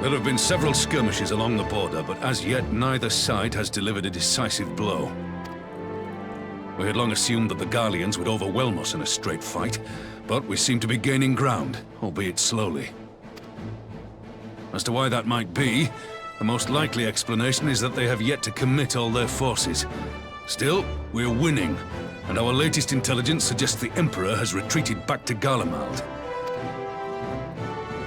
There have been several skirmishes along the border, but as yet neither side has delivered a decisive blow. We had long assumed that the Garleans would overwhelm us in a straight fight, but we seem to be gaining ground, albeit slowly. As to why that might be, the most likely explanation is that they have yet to commit all their forces. Still, we're winning, and our latest intelligence suggests the Emperor has retreated back to Garlemald.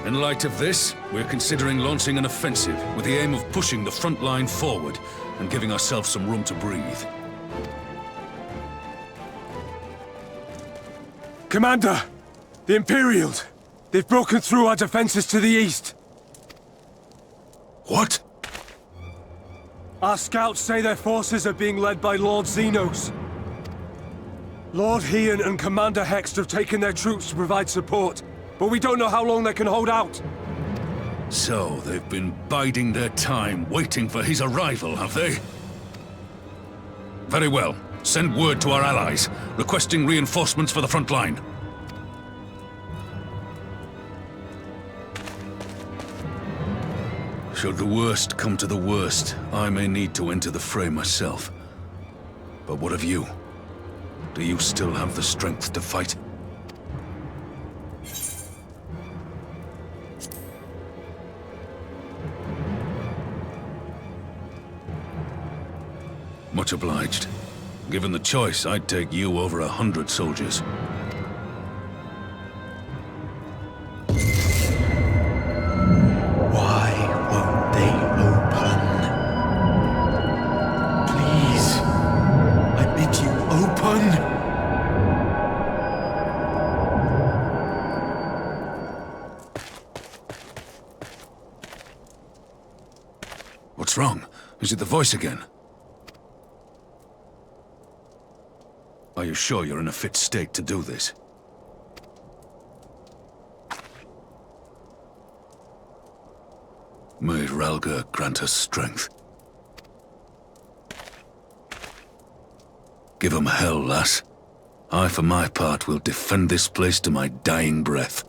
In light of this, we're considering launching an offensive with the aim of pushing the front line forward and giving ourselves some room to breathe. Commander! The Imperials! They've broken through our defenses to the east! What? Our scouts say their forces are being led by Lord Xenos. Lord Heian and Commander Hext have taken their troops to provide support, but we don't know how long they can hold out. So, they've been biding their time, waiting for his arrival, have they? Very well. Send word to our allies, requesting reinforcements for the front line. Should the worst come to the worst, I may need to enter the fray myself. But what of you? Do you still have the strength to fight? Much obliged. Given the choice, I'd take you over 100 soldiers. Why won't they open? Please, I bid you open! What's wrong? Is it the voice again? Are you sure you're in a fit state to do this? May Ralga grant us strength. Give 'em hell, lass. I, for my part, will defend this place to my dying breath.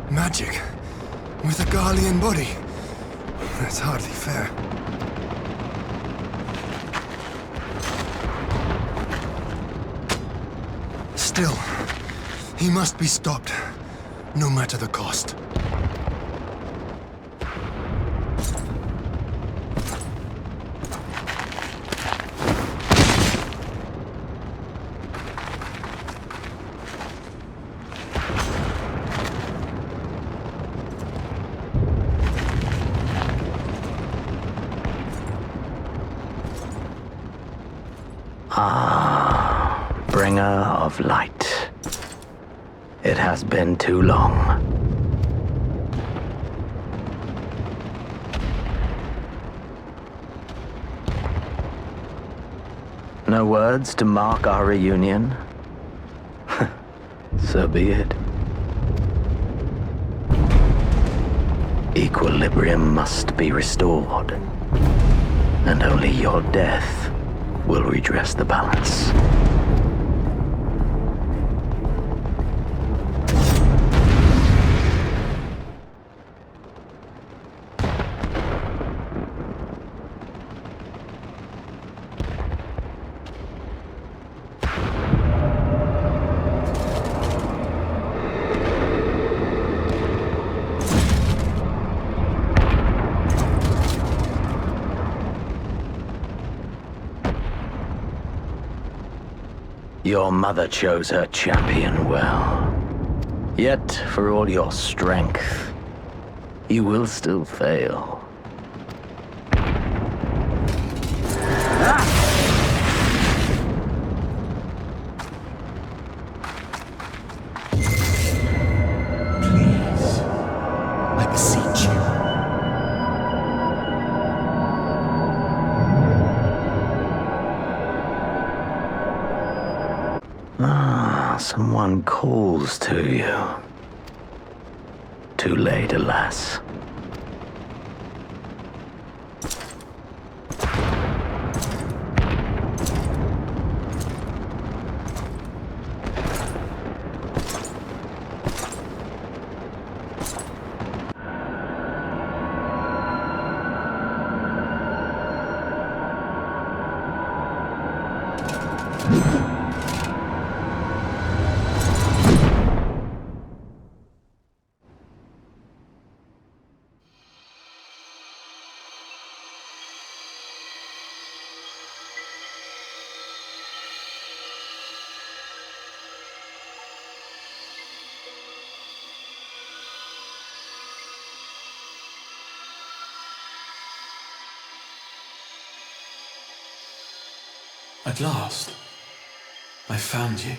Magic? With a Garlean body? That's hardly fair. Still, he must be stopped, no matter the cost. Bringer of light. It has been too long. No words to mark our reunion? So be it. Equilibrium must be restored, and only your death will redress the balance. Your mother chose her champion well. Yet, for all your strength, you will still fail. Please, I beseech you. Someone calls to you. Too late, alas. At last, I found you.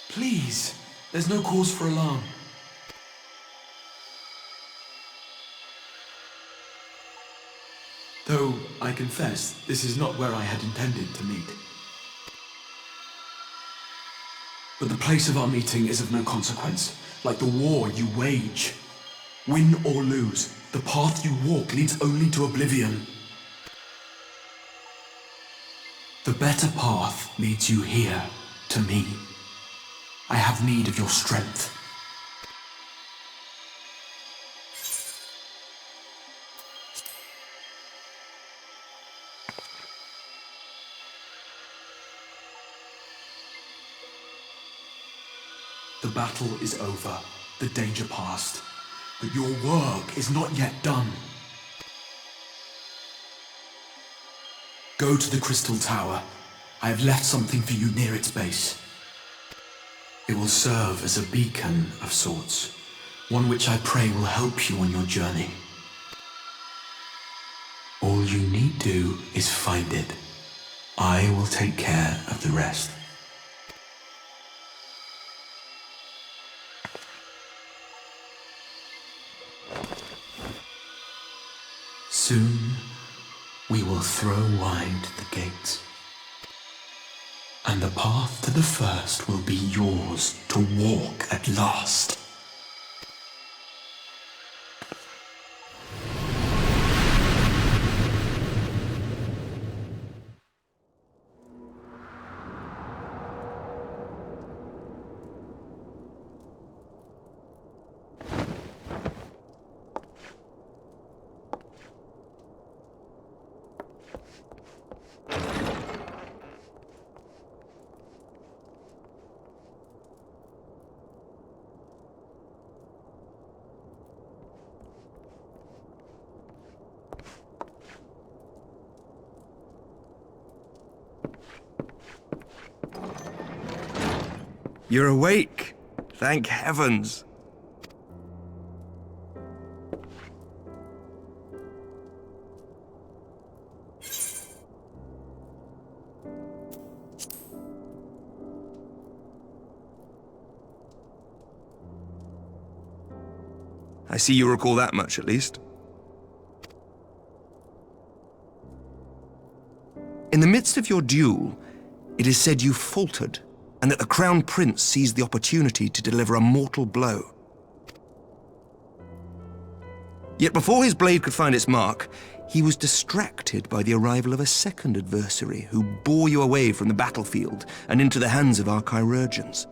Please, there's no cause for alarm. Though, I confess, this is not where I had intended to meet. But the place of our meeting is of no consequence, like the war you wage. Win or lose, the path you walk leads only to oblivion. The better path leads you here, to me. I have need of your strength. The battle is over, the danger past, but your work is not yet done. Go to the Crystal Tower. I have left something for you near its base. It will serve as a beacon of sorts, one which I pray will help you on your journey. All you need do is find it. I will take care of the rest. Soon, we will throw wide the gates, and the path to the first will be yours to walk at last. You're awake. Thank heavens. I see you recall that much, at least. In the midst of your duel, it is said you faltered, and that the Crown Prince seized the opportunity to deliver a mortal blow. Yet before his blade could find its mark, he was distracted by the arrival of a second adversary who bore you away from the battlefield and into the hands of our chirurgeons.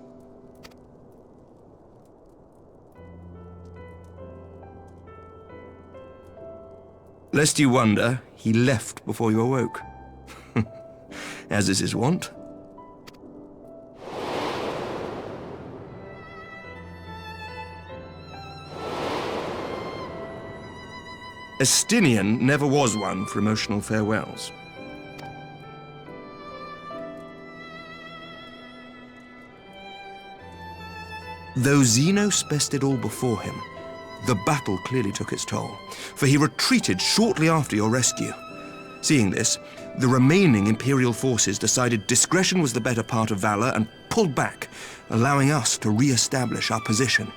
Lest you wonder, he left before you awoke. As is his wont. Estinian never was one for emotional farewells. Though Xenos bested all before him, the battle clearly took its toll, for he retreated shortly after your rescue. Seeing this, the remaining Imperial forces decided discretion was the better part of valor and pulled back, allowing us to re-establish our position.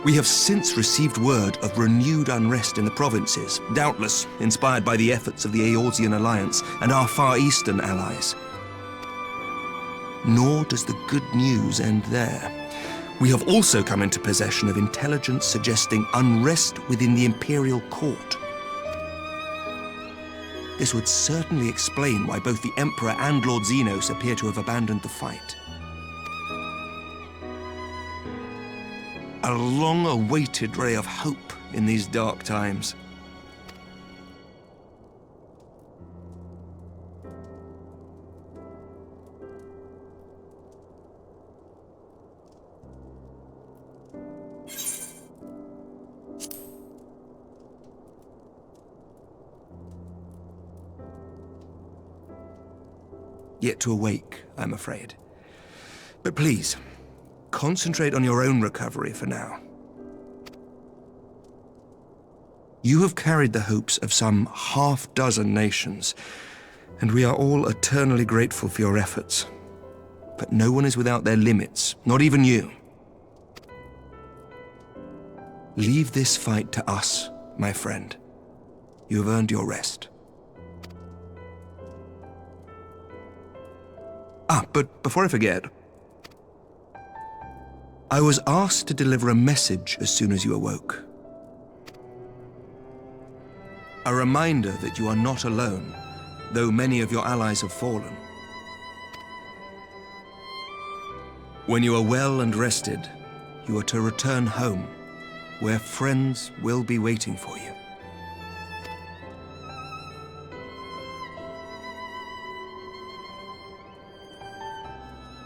We have since received word of renewed unrest in the provinces, doubtless inspired by the efforts of the Eorzean Alliance and our Far Eastern allies. Nor does the good news end there. We have also come into possession of intelligence suggesting unrest within the Imperial Court. This would certainly explain why both the Emperor and Lord Xenos appear to have abandoned the fight. A long-awaited ray of hope in these dark times. Yet to awake, I'm afraid. But please, concentrate on your own recovery for now. You have carried the hopes of some half-dozen nations, and we are all eternally grateful for your efforts. But no one is without their limits, not even you. Leave this fight to us, my friend. You have earned your rest. But before I forget, I was asked to deliver a message as soon as you awoke. A reminder that you are not alone, though many of your allies have fallen. When you are well and rested, you are to return home, where friends will be waiting for you.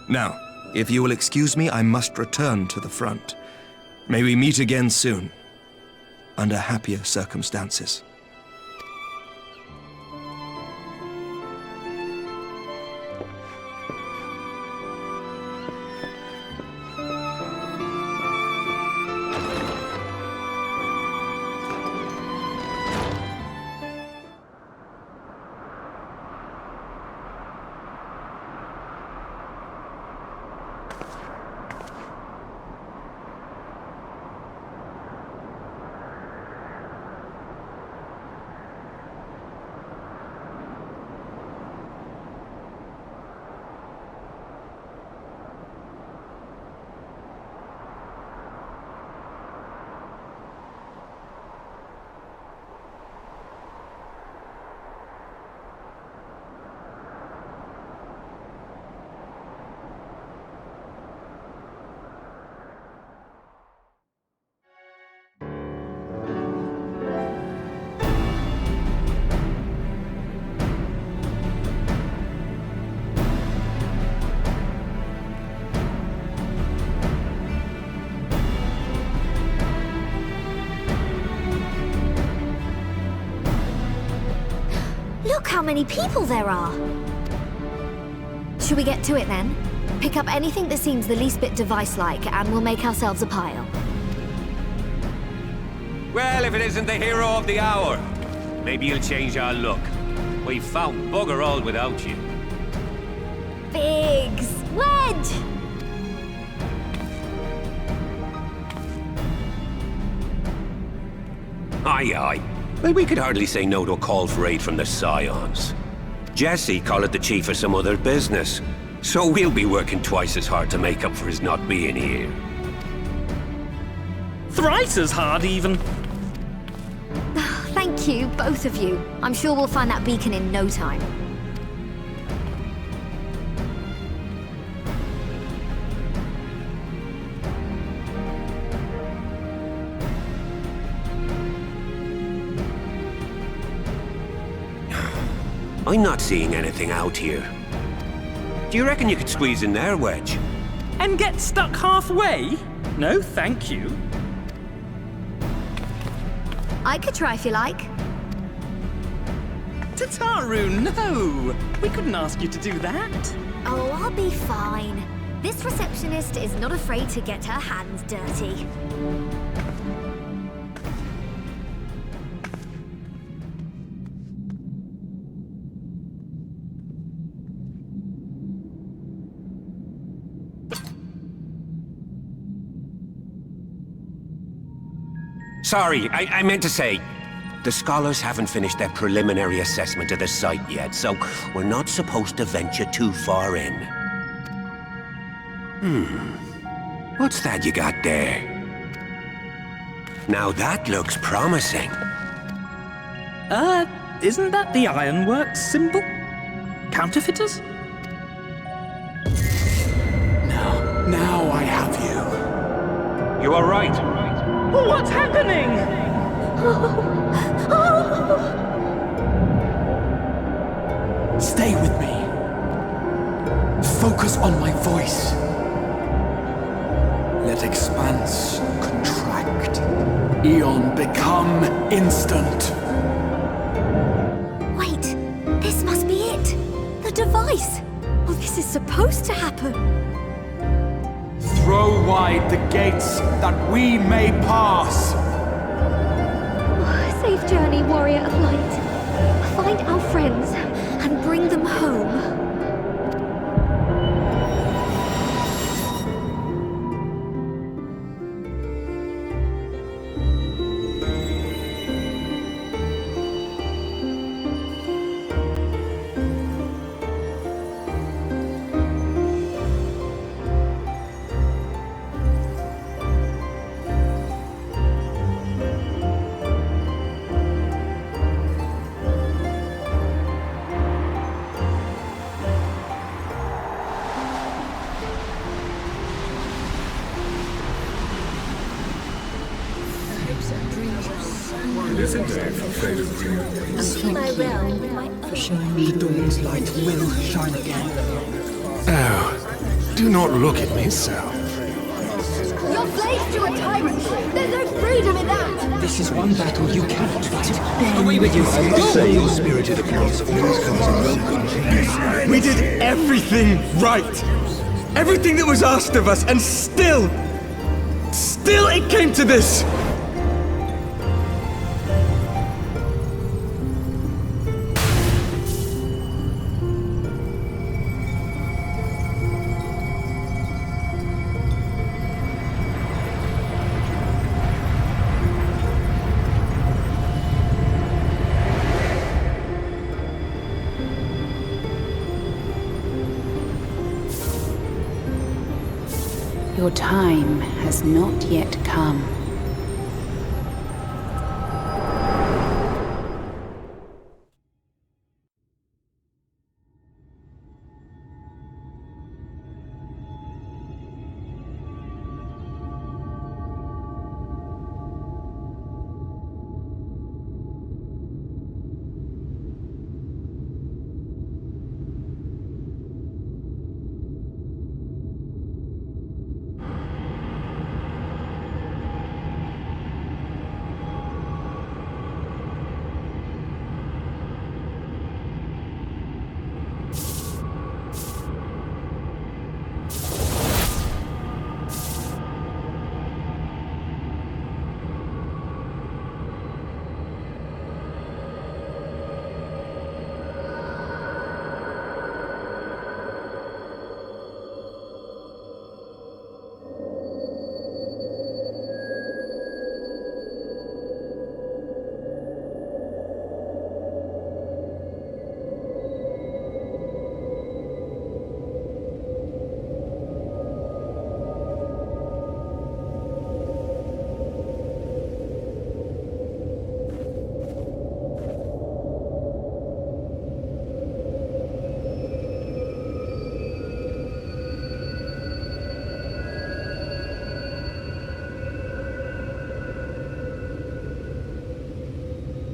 Now, if you will excuse me, I must return to the front. May we meet again soon, under happier circumstances. Look how many people there are! Should we get to it then? Pick up anything that seems the least bit device-like, and we'll make ourselves a pile. Well, if it isn't the hero of the hour, maybe you'll change our look. We've found bugger all without you. Biggs! Wedge! Aye, aye. Well, we could hardly say no to a call for aid from the Scions. Jesse called it the chief of some other business, so we'll be working twice as hard to make up for his not being here. Thrice as hard, even. Thank you, both of you. I'm sure we'll find that beacon in no time. I'm not seeing anything out here. Do you reckon you could squeeze in there, Wedge? And get stuck halfway? No, thank you. I could try if you like. Tataru, no! We couldn't ask you to do that. Oh, I'll be fine. This receptionist is not afraid to get her hands dirty. Sorry, I meant to say, the scholars haven't finished their preliminary assessment of the site yet, so we're not supposed to venture too far in. What's that you got there? Now that looks promising. Isn't that the ironworks symbol? Counterfeiters? Now I have you. You are right. What's happening? Stay with me. Focus on my voice. Let expanse contract. Eon become instant. Wait, this must be it. The device. Oh, this is supposed to happen. Throw wide the gates that we may pass. Safe journey, warrior of light. Find our friends and bring them home. The dawn's light will shine again. Oh, do not look at me so. You're slaves to a tyrant. There's no freedom in that. This is one battle you cannot fight. Away with you! Spirited applause of welcome. We did everything right! Everything that was asked of us, and still it came to this! Your time has not yet come.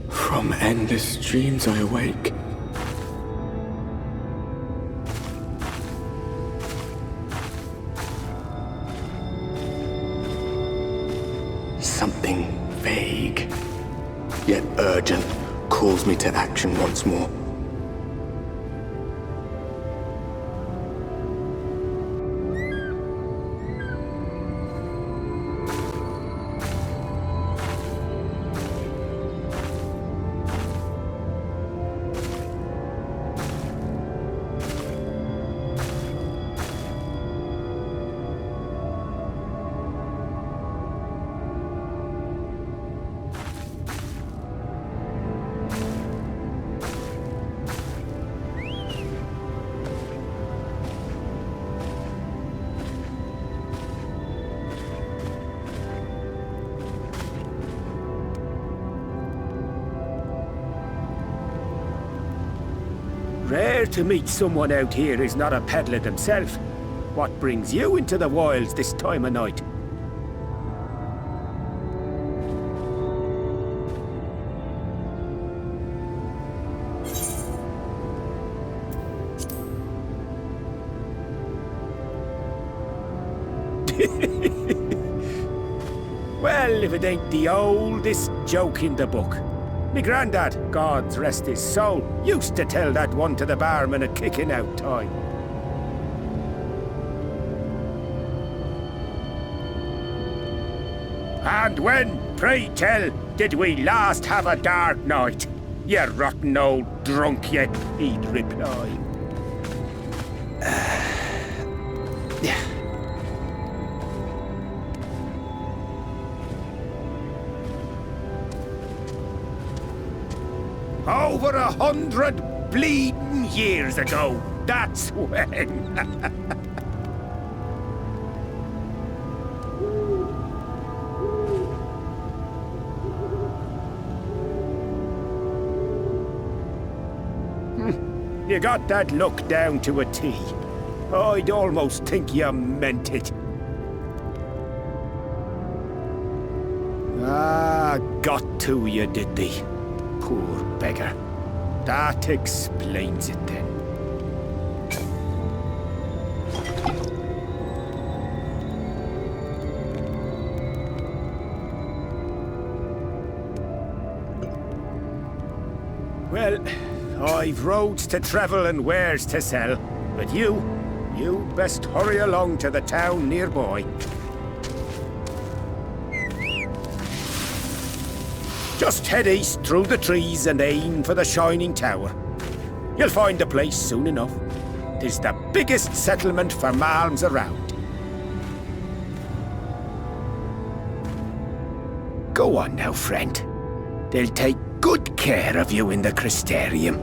From endless dreams I awake. Something vague, yet urgent, calls me to action once more. Rare to meet someone out here who's not a peddler themselves. What brings you into the wilds this time of night? Well, if it ain't the oldest joke in the book. Me grandad, God rest his soul, used to tell that one to the barman at kicking out time. And when, pray tell, did we last have a dark night? You rotten old drunk, he'd reply. Over 100 bleeding years ago, that's when. You got that look down to a T. I'd almost think you meant it. Ah, got to you, did they? Poor beggar. That explains it then. Well, I've roads to travel and wares to sell, but you best hurry along to the town nearby. Just head east through the trees and aim for the Shining Tower. You'll find the place soon enough. 'Tis the biggest settlement for malms around. Go on now, friend. They'll take good care of you in the Crystarium.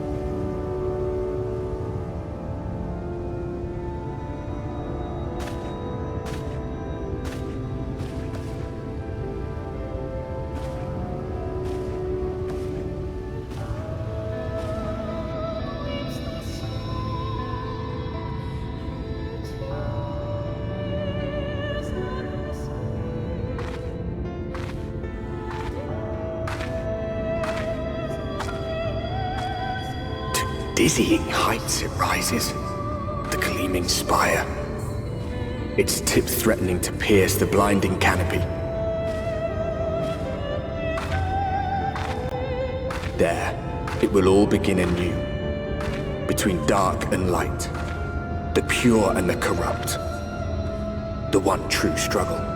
Dizzying heights it rises, the gleaming spire, its tip threatening to pierce the blinding canopy. There, it will all begin anew, between dark and light, the pure and the corrupt, the one true struggle.